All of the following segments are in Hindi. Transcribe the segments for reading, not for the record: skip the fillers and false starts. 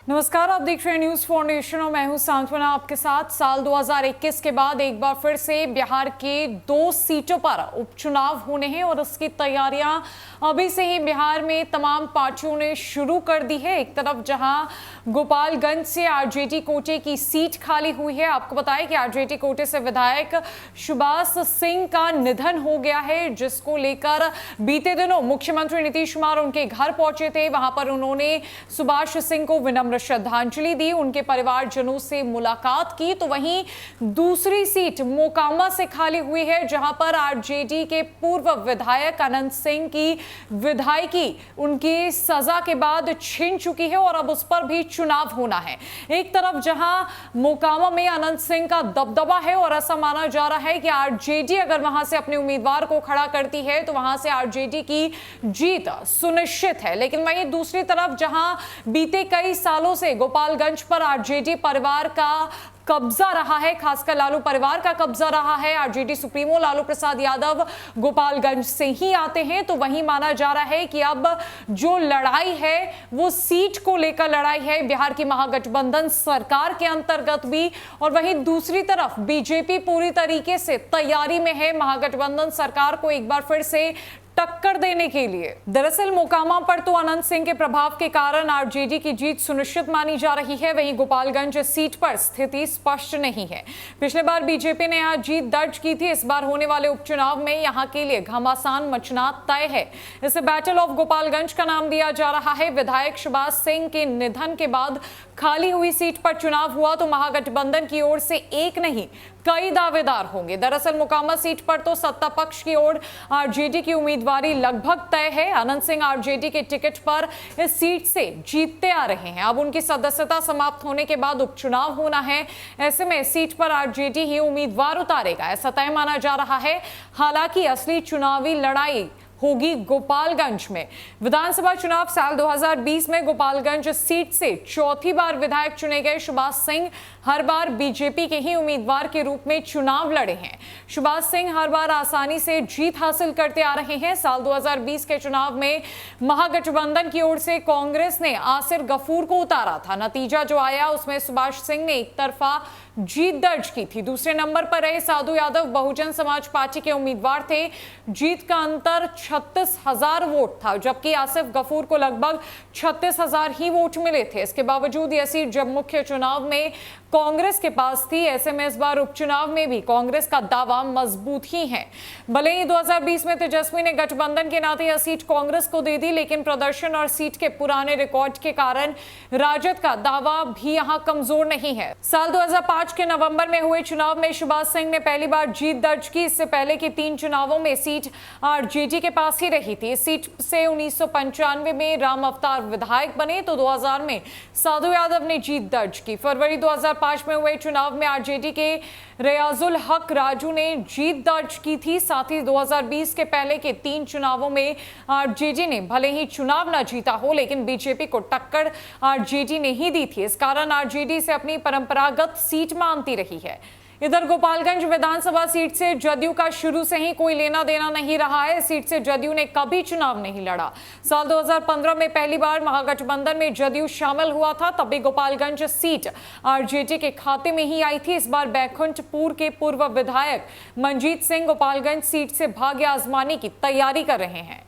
नमस्कार, आप देख रहे हैं न्यूज फाउंडेशन और मैं हूं सांत्वना आपके साथ। साल 2021 के बाद एक बार फिर से बिहार के 2 सीटों पर उपचुनाव होने हैं और उसकी तैयारियां अभी से ही बिहार में तमाम पार्टियों ने शुरू कर दी है। एक तरफ जहां गोपालगंज से आरजेडी कोटे की सीट खाली हुई है। आपको बताएं कि आरजेडी कोटे से विधायक सुभाष सिंह का निधन हो गया है, जिसको लेकर बीते दिनों मुख्यमंत्री नीतीश कुमार उनके घर पहुंचे थे। वहां पर उन्होंने सुभाष सिंह को विनम्र श्रद्धांजलि दी, उनके परिवारजनों से मुलाकात की। तो वहीं दूसरी सीट मोकामा से खाली हुई है, जहां पर आरजेडी के पूर्व विधायक अनंत सिंह की विधायकी उनकी सजा के बाद छिन चुकी है और अब उस पर भी चुनाव होना है। एक तरफ जहां मोकामा में अनंत सिंह का दबदबा है और ऐसा माना जा रहा है कि आरजेडी अगर वहां से अपने उम्मीदवार को खड़ा करती है तो वहां से आरजेडी की जीत सुनिश्चित है। लेकिन वहीं दूसरी तरफ जहां बीते कई सालों से गोपालगंज पर आरजेडी परिवार का कब्जा रहा है, खासकर लालू परिवार का कब्जा रहा है। आरजेडी सुप्रीमो लालू प्रसाद यादव गोपालगंज से ही आते हैं। तो वहीं माना जा रहा है कि अब जो लड़ाई है वो सीट को लेकर लड़ाई है बिहार की महागठबंधन सरकार के अंतर्गत भी, और वहीं दूसरी तरफ बीजेपी पूरी तरीके से तैयारी में है महागठबंधन सरकार को एक बार फिर से टक्कर देने के लिए। दरअसल मोकामा पर तो अनंत सिंह के प्रभाव के कारण आरजेडी की जीत सुनिश्चित मानी जा रही है। वहीं गोपालगंज सीट पर स्थिति स्पष्ट नहीं है। पिछले बार बीजेपी ने यहां जीत दर्ज की थी। इस बार होने वाले उपचुनाव में यहां के लिए घमासान मचना तय है। इसे बैटल ऑफ गोपालगंज का नाम दिया जा रहा है। विधायक सुभाष सिंह के निधन के बाद खाली हुई सीट पर चुनाव हुआ तो महागठबंधन की ओर से एक नहीं कई दावेदार होंगे। दरअसल मोकामा सीट पर तो सत्ता पक्ष की ओर आरजेडी की उम्मीदवारी लगभग तय है। अनंत सिंह आरजेडी के टिकट पर इस सीट से जीतते आ रहे हैं। अब उनकी सदस्यता समाप्त होने के बाद उपचुनाव होना है। ऐसे में सीट पर आरजेडी ही उम्मीदवार उतारेगा, ऐसा तय माना जा रहा है। हालांकि असली चुनावी लड़ाई होगी गोपालगंज में। विधानसभा चुनाव साल 2020 में गोपालगंज सीट से चौथी बार विधायक चुने गए सुभाष सिंह हर बार बीजेपी के ही उम्मीदवार के रूप में चुनाव लड़े हैं। सुभाष सिंह हर बार आसानी से जीत हासिल करते आ रहे हैं। साल 2020 के चुनाव में महागठबंधन की ओर से कांग्रेस ने आसिर गफूर को उतारा था। नतीजा जो आया उसमें सुभाष सिंह ने एक तरफा जीत दर्ज की थी। दूसरे नंबर पर रहे साधु यादव बहुजन समाज पार्टी के उम्मीदवार थे। जीत का अंतर 36,000 वोट था, जबकि आसिफ गफूर को लगभग 36,000 ही वोट मिले थे। इसके बावजूद यह सीट जब मुख्य चुनाव में कांग्रेस के पास थी, ऐसे में इस बार उपचुनाव में भी कांग्रेस का दावा मजबूत ही है। भले ही 2020 में तेजस्वी ने गठबंधन के नाते यह सीट कांग्रेस को दे दी, लेकिन प्रदर्शन और सीट के पुराने रिकॉर्ड के कारण राजद का दावा भी यहां कमजोर नहीं है। साल 2005 के नवंबर में हुए चुनाव में सुभाष सिंह ने पहली बार जीत दर्ज की। इससे पहले के 3 चुनावों में सीट आरजेडी के पास ही रही थी। इस सीट से 1995 में राम अवतार विधायक बने तो 2000 में साधु यादव ने जीत दर्ज की। फरवरी 2005 में हुए चुनाव में आरजेडी के रियाजुल हक राजू ने जीत दर्ज की थी। साथ ही 2020 के पहले के 3 चुनावों में आरजेडी ने भले ही चुनाव न जीता हो, लेकिन बीजेपी को टक्कर आरजेडी ने ही दी थी। इस कारण आरजेडी से अपनी परंपरागत सीट मांगती रही है। इधर गोपालगंज विधानसभा सीट से जदयू का शुरू से ही कोई लेना देना नहीं रहा है। इस सीट से जदयू ने कभी चुनाव नहीं लड़ा। साल 2015 में पहली बार महागठबंधन में जदयू शामिल हुआ था, तब भी गोपालगंज सीट आरजेडी के खाते में ही आई थी। इस बार बैकुंठपुर के पूर्व विधायक मंजीत सिंह गोपालगंज सीट से भाग्य आजमाने की तैयारी कर रहे हैं।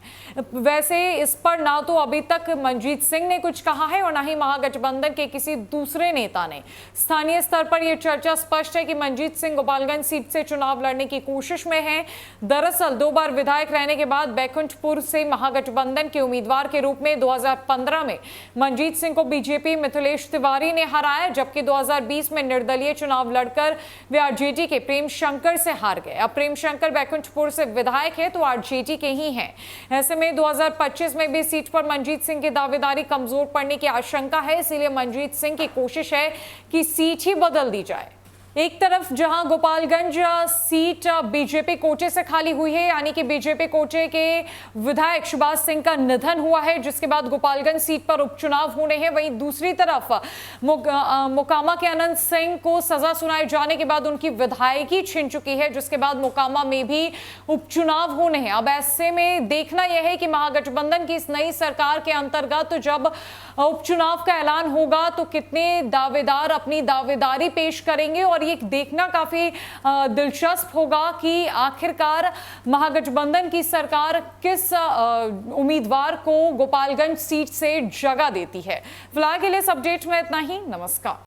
वैसे इस पर ना तो अभी तक मंजीत सिंह ने कुछ कहा है और ना ही महागठबंधन के किसी दूसरे नेता ने। स्थानीय स्तर पर यह चर्चा स्पष्ट है कि मंजीत सिंह गोपालगंज सीट से चुनाव लड़ने की कोशिश में हैं। दरअसल 2 बार विधायक रहने के बाद बैकुंठपुर से महागठबंधन के उम्मीदवार के रूप में 2015 में मंजीत सिंह को बीजेपी मिथिलेश तिवारी ने हराया, जबकि 2020 में निर्दलीय चुनाव लड़कर वे आरजेडी के प्रेम शंकर से हार गए। अब प्रेम शंकर बैकुंठपुर से विधायक है तो आरजेडी के ही हैं। ऐसे में 2025 में भी सीट पर मंजीत सिंह की दावेदारी कमजोर पड़ने की आशंका है। इसीलिए मंजीत सिंह की कोशिश है कि सीट ही बदल दी जाए। एक तरफ जहां गोपालगंज सीट बीजेपी कोटे से खाली हुई है, यानी कि बीजेपी कोटे के विधायक सुभाष सिंह का निधन हुआ है, जिसके बाद गोपालगंज सीट पर उपचुनाव होने हैं। वहीं दूसरी तरफ मोकामा के अनंत सिंह को सजा सुनाए जाने के बाद उनकी विधायकी छिन चुकी है, जिसके बाद मोकामा में भी उपचुनाव होने हैं। अब ऐसे में देखना यह है कि महागठबंधन की इस नई सरकार के अंतर्गत जब उपचुनाव का ऐलान होगा तो कितने दावेदार अपनी दावेदारी पेश करेंगे, और ये देखना काफी दिलचस्प होगा कि आखिरकार महागठबंधन की सरकार किस उम्मीदवार को गोपालगंज सीट से जगह देती है। फिलहाल के लिए इस अपडेट में इतना ही। नमस्कार।